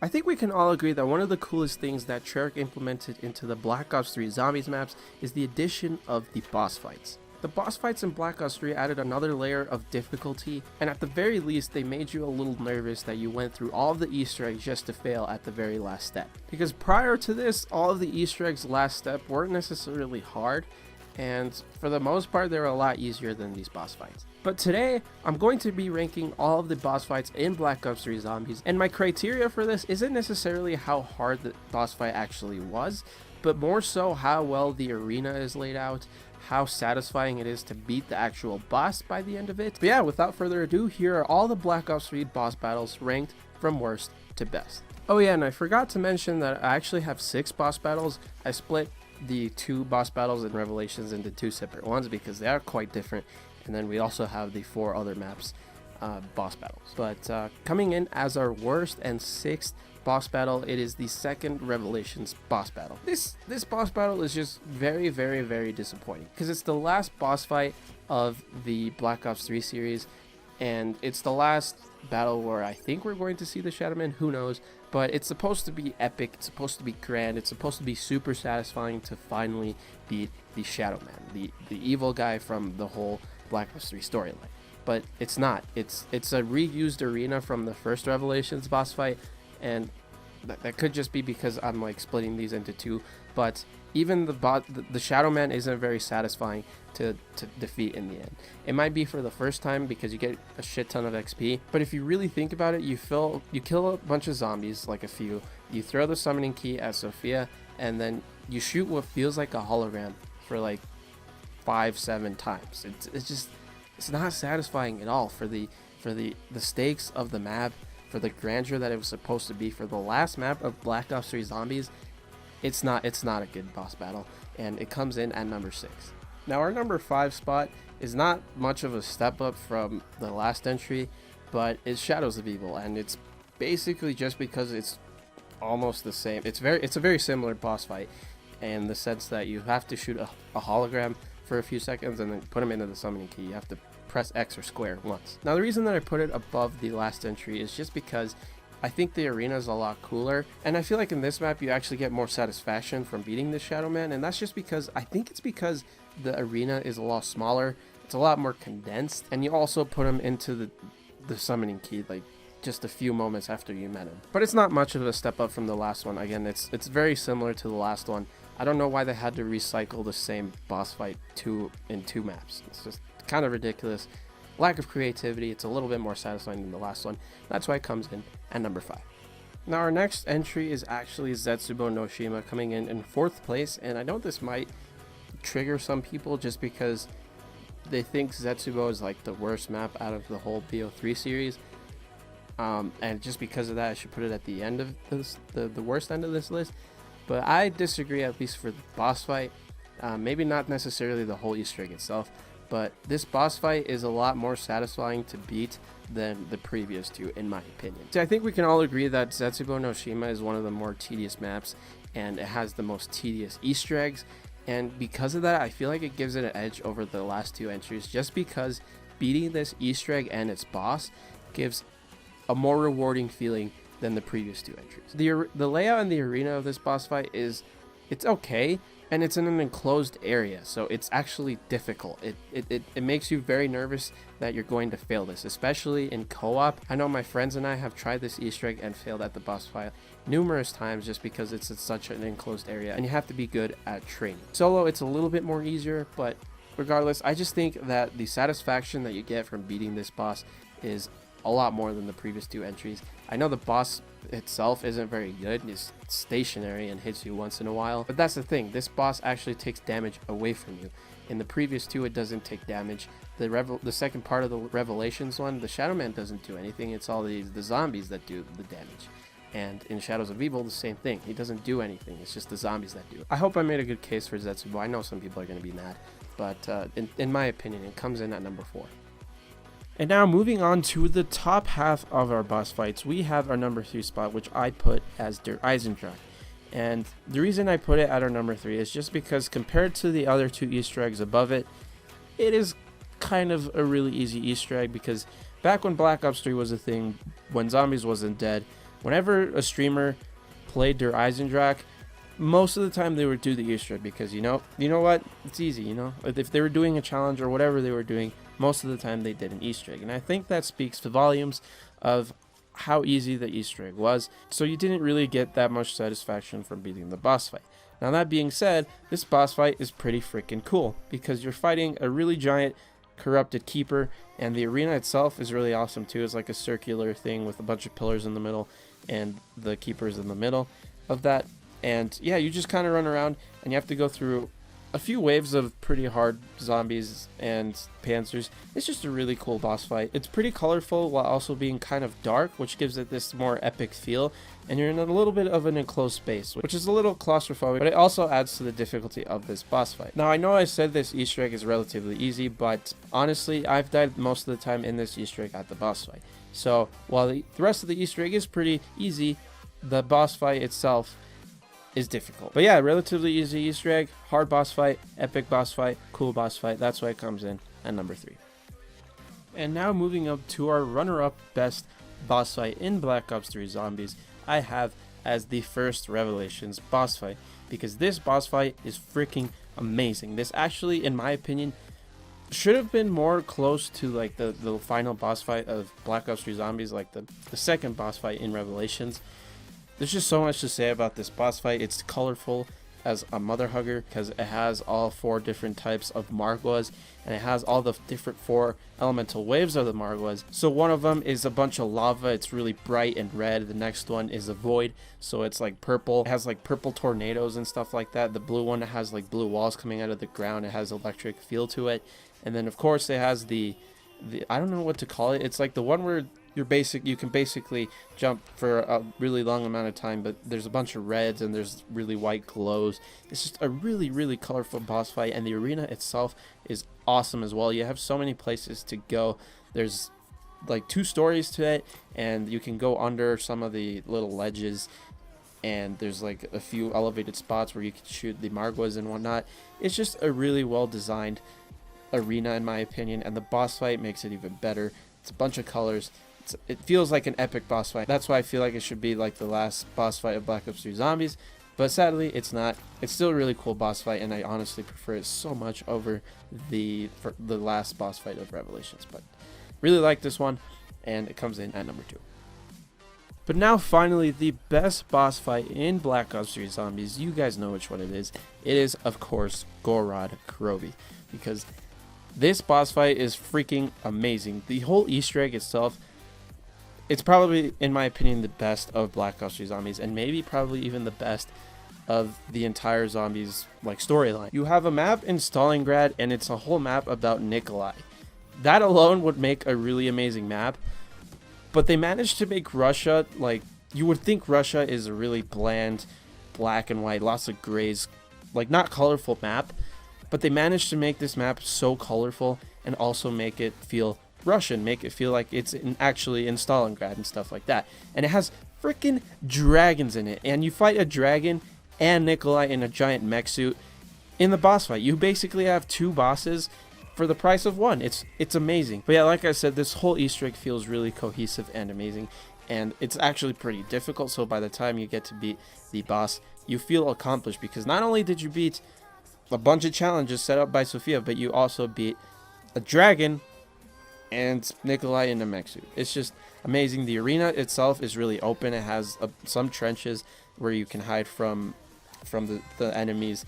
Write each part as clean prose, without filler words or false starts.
I think we can all agree that one of the coolest things that Treyarch implemented into the Black Ops 3 Zombies maps is the addition of the boss fights. The boss fights in Black Ops 3 added another layer of difficulty, and at the very least they made you a little nervous that you went through all of the Easter eggs just to fail at the very last step. Because prior to this, all of the Easter eggs last step weren't necessarily hard, and for the most part they were a lot easier than these boss fights. But today, I'm going to be ranking all of the boss fights in Black Ops 3 Zombies, and my criteria for this isn't necessarily how hard the boss fight actually was, but more so how well the arena is laid out, how satisfying it is to beat the actual boss by the end of it. But yeah, without further ado, here are all the Black Ops 3 boss battles ranked from worst to best. Oh yeah, and I forgot to mention that I actually have 6 boss battles. I split the 2 boss battles in Revelations into 2 separate ones because they are quite different. And then we also have the 4 other maps boss battles. But coming in as our worst and 6th boss battle, it is the second Revelations boss battle. This boss battle is just very, very, very disappointing because it's the last boss fight of the Black Ops 3 series, and it's the last battle where I think we're going to see the Shadow Man. Who knows? But it's supposed to be epic, it's supposed to be grand, it's supposed to be super satisfying to finally beat the Shadow Man, the evil guy from the whole Black Ops 3 storyline. But it's not. It's a reused arena from the first Revelations boss fight, and that could just be because I'm like splitting these into 2. But even the Shadow Man isn't very satisfying to defeat in the end. It might be for the first time because you get a shit ton of XP, but if you really think about it, you kill a bunch of zombies, like a few, you throw the summoning key at Sophia, and then you shoot what feels like a hologram for like 5-7 times. It's not satisfying at all for the stakes of the map, for the grandeur that it was supposed to be, for the last map of Black Ops 3 Zombies. It's not a good boss battle, and it comes in at number 6. Now our number 5 spot is not much of a step up from the last entry, but it's Shadows of Evil, and it's basically just because it's almost the same. It's a very similar boss fight in the sense that you have to shoot a hologram for a few seconds and then put them into the summoning key. You have to press X or square once. Now the reason that I put it above the last entry is just because I think the arena is a lot cooler, and I feel like in this map you actually get more satisfaction from beating the Shadow Man, and that's just because I think it's because the arena is a lot smaller, it's a lot more condensed, and you also put him into the summoning key like just a few moments after you met him. But it's not much of a step up from the last one. Again, it's very similar to the last one. I don't know why they had to recycle the same boss fight in 2 maps. It's just kind of ridiculous. Lack of creativity. It's a little bit more satisfying than the last one. That's why it comes in at number 5. Now our next entry is actually Zetsubou no Shima, coming in 4th place, and I know this might trigger some people just because they think Zetsubou is like the worst map out of the whole BO3 series, and just because of that I should put it at the end of this, the worst end of this list. But I disagree, at least for the boss fight. Maybe not necessarily the whole Easter egg itself, but this boss fight is a lot more satisfying to beat than the previous 2, in my opinion. So I think we can all agree that Zetsubou no Shima is one of the more tedious maps, and it has the most tedious Easter eggs, and because of that I feel like it gives it an edge over the last 2 entries, just because beating this Easter egg and its boss gives a more rewarding feeling than the previous 2 entries. The layout in the arena of this boss fight it's okay, and it's in an enclosed area, so it's actually difficult. It makes you very nervous that you're going to fail this, especially in co-op. I know my friends and I have tried this Easter egg and failed at the boss fight numerous times just because it's in such an enclosed area, and you have to be good at training. Solo, it's a little bit more easier, but regardless, I just think that the satisfaction that you get from beating this boss is a lot more than the previous 2 entries. I know the boss itself isn't very good, it's stationary and hits you once in a while, but that's the thing, this boss actually takes damage away from you. In the previous 2 it doesn't take damage. The second part of the Revelations one, the Shadow Man doesn't do anything, it's all the zombies that do the damage. And in Shadows of Evil, the same thing, he doesn't do anything, it's just the zombies that do it. I hope I made a good case for Zetsubou. I know some people are going to be mad, but in my opinion it comes in at number 4. And now moving on to the top half of our boss fights, we have our number 3 spot, which I put as Der Eisendrache. And the reason I put it at our number 3 is just because compared to the other 2 Easter eggs above it, it is kind of a really easy Easter egg, because back when Black Ops 3 was a thing, when zombies wasn't dead, whenever a streamer played their Eisendrache, most of the time they would do the Easter egg, because you know what, it's easy. If they were doing a challenge or whatever they were doing, most of the time they did an Easter egg, and I think that speaks to volumes of how easy the Easter egg was. So you didn't really get that much satisfaction from beating the boss fight. Now that being said, this boss fight is pretty freaking cool, because you're fighting a really giant corrupted keeper, and the arena itself is really awesome too. It's like a circular thing with a bunch of pillars in the middle, and the keeper's in the middle of that. And yeah, you just kind of run around, and you have to go through a few waves of pretty hard zombies and panzers. It's just a really cool boss fight. It's pretty colorful while also being kind of dark, which gives it this more epic feel. And you're in a little bit of an enclosed space, which is a little claustrophobic, but it also adds to the difficulty of this boss fight. Now, I know I said this Easter egg is relatively easy, but honestly, I've died most of the time in this Easter egg at the boss fight. So while the rest of the Easter egg is pretty easy, the boss fight itself is difficult. But yeah, relatively easy Easter egg, hard boss fight, epic boss fight, cool boss fight. That's why it comes in at number 3. And now moving up to our runner-up best boss fight in Black Ops 3 Zombies, I have as the first Revelations boss fight, because this boss fight is freaking amazing. This actually, in my opinion, should have been more close to like the final boss fight of Black Ops 3 Zombies, like the second boss fight in Revelations. There's just so much to say about this boss fight. It's colorful as a mother hugger, because it has all 4 different types of Margwas, and it has all the different 4 elemental waves of the Margwas. So one of them is a bunch of lava. It's really bright and red. The next one is a void, so it's like purple. It has like purple tornadoes and stuff like that. The blue one has like blue walls coming out of the ground. It has electric feel to it. And then of course it has the I don't know what to call it. It's like the one where you can basically jump for a really long amount of time, but there's a bunch of reds and there's really white glows. It's just a really colorful boss fight, and the arena itself is awesome as well. You have so many places to go. There's like 2 stories to it, and you can go under some of the little ledges, and there's like a few elevated spots where you can shoot the Margwas and whatnot. It's just a really well designed arena in my opinion, and the boss fight makes it even better. It's a bunch of colors. It feels like an epic boss fight. That's why I feel like it should be like the last boss fight of Black Ops 3 Zombies, but sadly it's not. It's still a really cool boss fight, and I honestly prefer it so much over the last boss fight of Revelations. But really like this one, and it comes in at number 2. But now finally, the best boss fight in Black Ops 3 Zombies. You guys know which one it is. It is of course Gorod Krovi, because this boss fight is freaking amazing. The whole Easter egg itself, it's probably, in my opinion, the best of Black Ops 3 Zombies, and maybe probably even the best of the entire Zombies like storyline. You have a map in Stalingrad, and it's a whole map about Nikolai. That alone would make a really amazing map, but they managed to make Russia, like, you would think Russia is a really bland, black and white, lots of grays, like not colorful map, but they managed to make this map so colorful and also make it feel Russian, make it feel like it's actually in Stalingrad and stuff like that. And it has freaking dragons in it, and you fight a dragon and Nikolai in a giant mech suit in the boss fight. You basically have 2 bosses for the price of 1. It's amazing. But yeah, like I said, this whole Easter egg feels really cohesive and amazing, and it's actually pretty difficult. So by the time you get to beat the boss, you feel accomplished, because not only did you beat a bunch of challenges set up by Sophia, but you also beat a dragon and Nikolai in a mech suit. It's just amazing. The arena itself is really open. It has some trenches where you can hide from the enemies,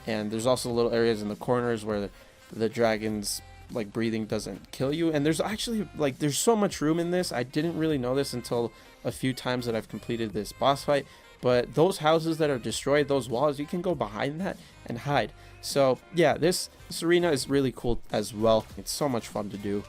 and there's also little areas in the corners where the dragon's like breathing doesn't kill you. And there's actually like there's so much room in this. I didn't really know this until a few times that I've completed this boss fight, but those houses that are destroyed, those walls, you can go behind that and hide. So yeah, this arena is really cool as well. It's so much fun to do,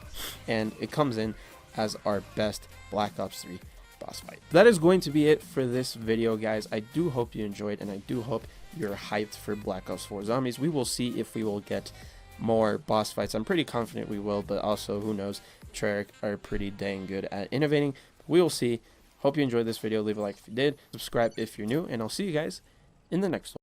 and it comes in as our best Black Ops 3 boss fight. That is going to be it for this video, guys. I do hope you enjoyed, and I do hope you're hyped for Black Ops 4 Zombies. We will see if we will get more boss fights. I'm pretty confident we will, but also who knows, Treyarch are pretty dang good at innovating. We will see. Hope you enjoyed this video. Leave a like if you did, subscribe if you're new, and I'll see you guys in the next one.